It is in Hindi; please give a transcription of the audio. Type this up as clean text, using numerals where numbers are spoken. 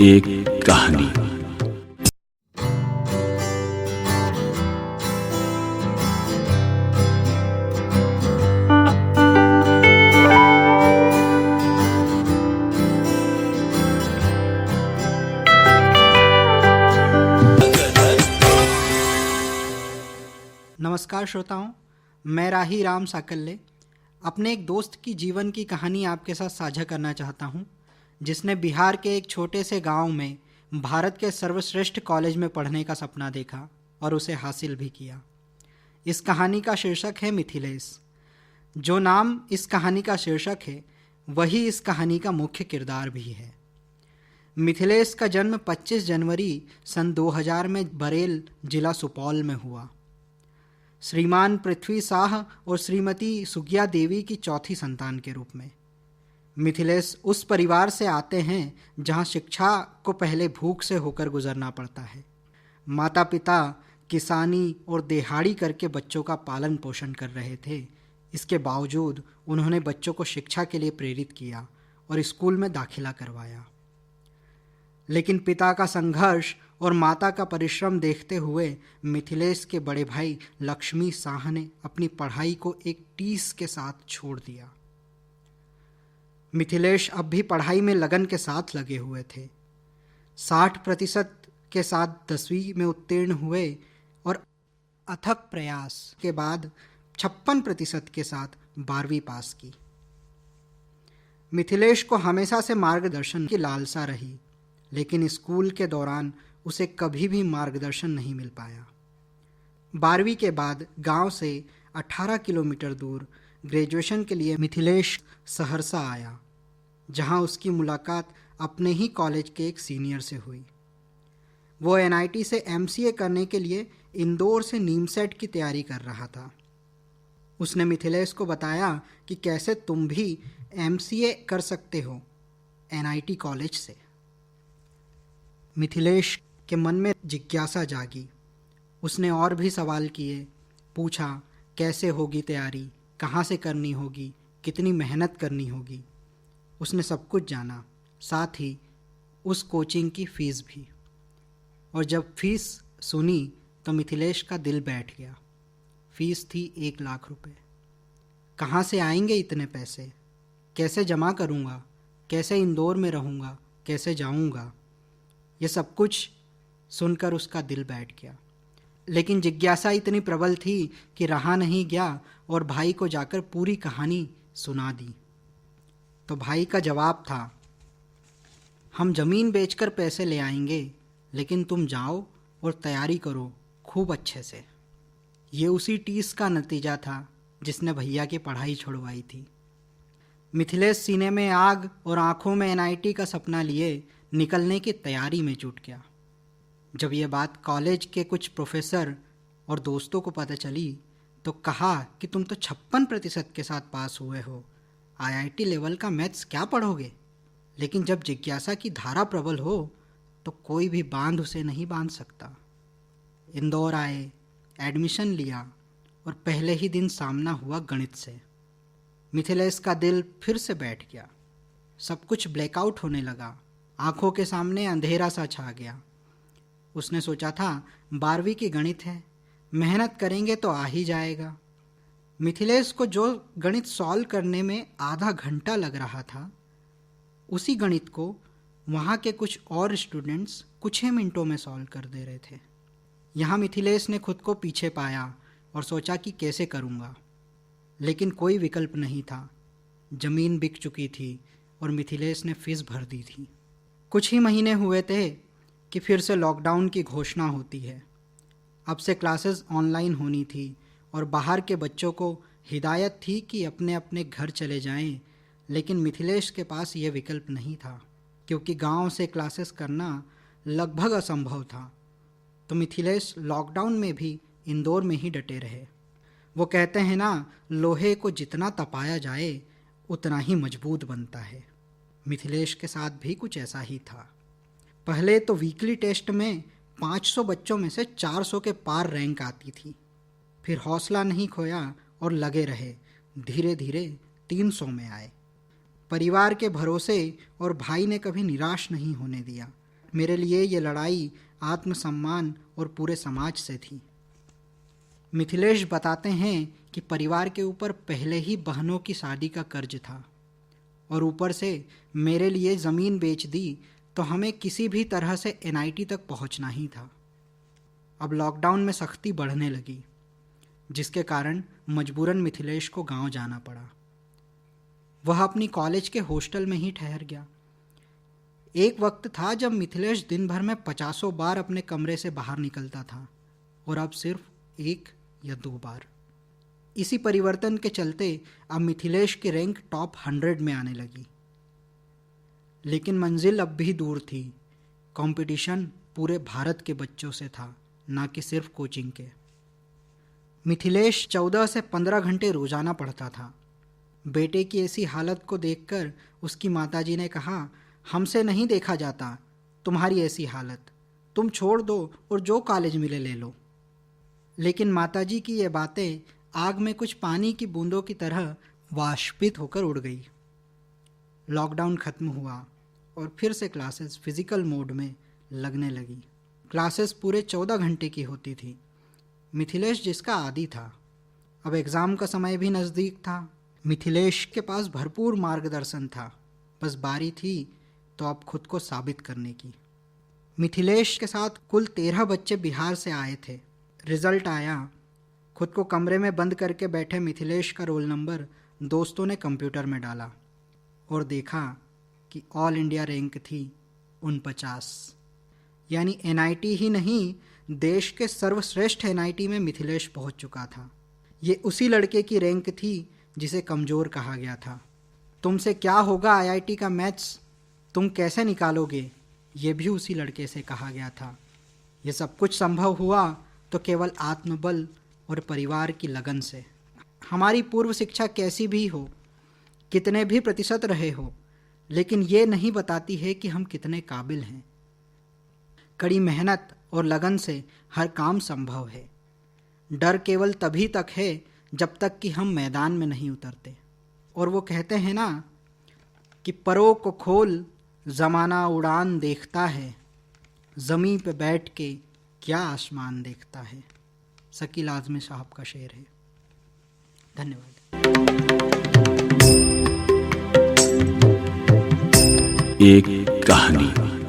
एक कहानी। नमस्कार श्रोताओं, मैं राही राम साकल्ले अपने एक दोस्त की जीवन की कहानी आपके साथ साझा करना चाहता हूं, जिसने बिहार के एक छोटे से गांव में भारत के सर्वश्रेष्ठ कॉलेज में पढ़ने का सपना देखा और उसे हासिल भी किया। इस कहानी का शीर्षक है मिथिलेश। जो नाम इस कहानी का शीर्षक है वही इस कहानी का मुख्य किरदार भी है। मिथिलेश का जन्म 25 जनवरी सन 2000 में बरेल जिला सुपौल में हुआ। श्रीमान पृथ्वी शाह और श्रीमती सुगिया देवी की चौथी संतान के रूप में। मिथिलेश उस परिवार से आते हैं जहां शिक्षा को पहले भूख से होकर गुजरना पड़ता है। माता पिता किसानी और दिहाड़ी करके बच्चों का पालन पोषण कर रहे थे। इसके बावजूद उन्होंने बच्चों को शिक्षा के लिए प्रेरित किया और स्कूल में दाखिला करवाया। लेकिन पिता का संघर्ष और माता का परिश्रम देखते हुए मिथिलेश के बड़े भाई लक्ष्मी शाह ने अपनी पढ़ाई को एक टीस के साथ छोड़ दिया। मिथिलेश अब भी पढ़ाई में लगन के साथ लगे हुए थे। 60% के साथ 10वीं में उत्तीर्ण हुए और अथक प्रयास के बाद 56% के साथ 12वीं पास की। मिथिलेश को हमेशा से मार्गदर्शन की लालसा रही, लेकिन स्कूल के दौरान उसे कभी भी मार्गदर्शन नहीं मिल पाया। 12वीं के बाद गांव से 18 किलोमीटर दूर ग्रेजुएशन के लिए मिथिलेश सहरसा आया, जहां उसकी मुलाकात अपने ही कॉलेज के एक सीनियर से हुई। वो NIT से MCA करने के लिए इंदौर से नीमसेट की तैयारी कर रहा था। उसने मिथिलेश को बताया कि कैसे तुम भी MCA कर सकते हो NIT कॉलेज से। मिथिलेश के मन में जिज्ञासा जागी। उसने और भी सवाल किए, पूछा कैसे होगी तैयारी, कहाँ से करनी होगी, कितनी मेहनत करनी होगी। उसने सब कुछ जाना, साथ ही उस कोचिंग की फ़ीस भी। और जब फीस सुनी तो मिथिलेश का दिल बैठ गया। फ़ीस थी 1 लाख रुपए। कहाँ से आएंगे इतने पैसे? कैसे जमा करूँगा? कैसे इंदौर में रहूँगा? कैसे जाऊँगा? ये सब कुछ सुनकर उसका दिल बैठ गया। लेकिन जिज्ञासा इतनी प्रबल थी कि रहा नहीं गया और भाई को जाकर पूरी कहानी सुना दी। तो भाई का जवाब था, हम ज़मीन बेचकर पैसे ले आएंगे, लेकिन तुम जाओ और तैयारी करो खूब अच्छे से। ये उसी टीस का नतीजा था जिसने भैया की पढ़ाई छुड़वाई थी। मिथिलेश सीने में आग और आंखों में NIT का सपना लिए निकलने की तैयारी में जुट गया। जब यह बात कॉलेज के कुछ प्रोफेसर और दोस्तों को पता चली तो कहा कि तुम तो 56% के साथ पास हुए हो, IIT लेवल का मैथ्स क्या पढ़ोगे? लेकिन जब जिज्ञासा की धारा प्रबल हो तो कोई भी बांध उसे नहीं बांध सकता। इंदौर आए, एडमिशन लिया और पहले ही दिन सामना हुआ गणित से। मिथिलेश का दिल फिर से बैठ गया। सब कुछ ब्लैकआउट होने लगा। आंखों के सामने अंधेरा सा छा गया। उसने सोचा था 12वीं की गणित है, मेहनत करेंगे तो आ ही जाएगा। मिथिलेश को जो गणित सॉल्व करने में आधा घंटा लग रहा था, उसी गणित को वहाँ के कुछ और स्टूडेंट्स कुछ ही मिनटों में सॉल्व कर दे रहे थे। यहाँ मिथिलेश ने खुद को पीछे पाया और सोचा कि कैसे करूँगा, लेकिन कोई विकल्प नहीं था। ज़मीन बिक चुकी थी और मिथिलेश ने फीस भर दी थी। कुछ ही महीने हुए थे कि फिर से लॉकडाउन की घोषणा होती है। अब से क्लासेस ऑनलाइन होनी थी और बाहर के बच्चों को हिदायत थी कि अपने अपने घर चले जाएं, लेकिन मिथिलेश के पास यह विकल्प नहीं था, क्योंकि गांव से क्लासेस करना लगभग असंभव था। तो मिथिलेश लॉकडाउन में भी इंदौर में ही डटे रहे। वो कहते हैं ना, लोहे को जितना तपाया जाए उतना ही मजबूत बनता है। मिथिलेश के साथ भी कुछ ऐसा ही था। पहले तो वीकली टेस्ट में 500 बच्चों में से 400 के पार रैंक आती थी। फिर हौसला नहीं खोया और लगे रहे। धीरे धीरे 300 में आए। परिवार के भरोसे और भाई ने कभी निराश नहीं होने दिया। मेरे लिए ये लड़ाई आत्मसम्मान और पूरे समाज से थी। मिथिलेश बताते हैं कि परिवार के ऊपर पहले ही बहनों की शादी का कर्ज था और ऊपर से मेरे लिए ज़मीन बेच दी तो हमें किसी भी तरह से एनआईटी तक पहुंचना ही था। अब लॉकडाउन में सख्ती बढ़ने लगी, जिसके कारण मजबूरन मिथिलेश को गांव जाना पड़ा। वह अपनी कॉलेज के हॉस्टल में ही ठहर गया। एक वक्त था जब मिथिलेश दिन भर में 50 बार अपने कमरे से बाहर निकलता था और अब सिर्फ 1 या 2 बार। इसी परिवर्तन के चलते अब मिथिलेश की रैंक टॉप 100 में आने लगी। लेकिन मंजिल अब भी दूर थी। कंपटीशन पूरे भारत के बच्चों से था, ना कि सिर्फ कोचिंग के। मिथिलेश 14 से 15 घंटे रोजाना पढ़ता था। बेटे की ऐसी हालत को देखकर उसकी माताजी ने कहा, हमसे नहीं देखा जाता तुम्हारी ऐसी हालत, तुम छोड़ दो और जो कॉलेज मिले ले लो। लेकिन माताजी की ये बातें आग में कुछ पानी की बूंदों की तरह वाष्पित होकर उड़ गई। लॉकडाउन खत्म हुआ और फिर से क्लासेस फिजिकल मोड में लगने लगी। क्लासेस पूरे 14 घंटे की होती थी। मिथिलेश जिसका आदी था। अब एग्ज़ाम का समय भी नज़दीक था। मिथिलेश के पास भरपूर मार्गदर्शन था, बस बारी थी तो अब खुद को साबित करने की। मिथिलेश के साथ कुल 13 बच्चे बिहार से आए थे। रिजल्ट आया। खुद को कमरे में बंद करके बैठे मिथिलेश का रोल नंबर दोस्तों ने कंप्यूटर में डाला और देखा कि ऑल इंडिया रैंक थी 49। यानी एनआईटी ही नहीं, देश के सर्वश्रेष्ठ एनआईटी में मिथिलेश पहुंच चुका था। ये उसी लड़के की रैंक थी जिसे कमज़ोर कहा गया था। तुमसे क्या होगा आईआईटी का मैथ्स, तुम कैसे निकालोगे, ये भी उसी लड़के से कहा गया था। ये सब कुछ संभव हुआ तो केवल आत्मबल और परिवार की लगन से। हमारी पूर्व शिक्षा कैसी भी हो, कितने भी प्रतिशत रहे हो, लेकिन ये नहीं बताती है कि हम कितने काबिल हैं। कड़ी मेहनत और लगन से हर काम संभव है। डर केवल तभी तक है जब तक कि हम मैदान में नहीं उतरते। और वो कहते हैं ना कि परों को खोल ज़माना उड़ान देखता है, ज़मीं पे बैठ के क्या आसमान देखता है। शकील आज़मी साहब का शेर है। धन्यवाद। एक कहानी।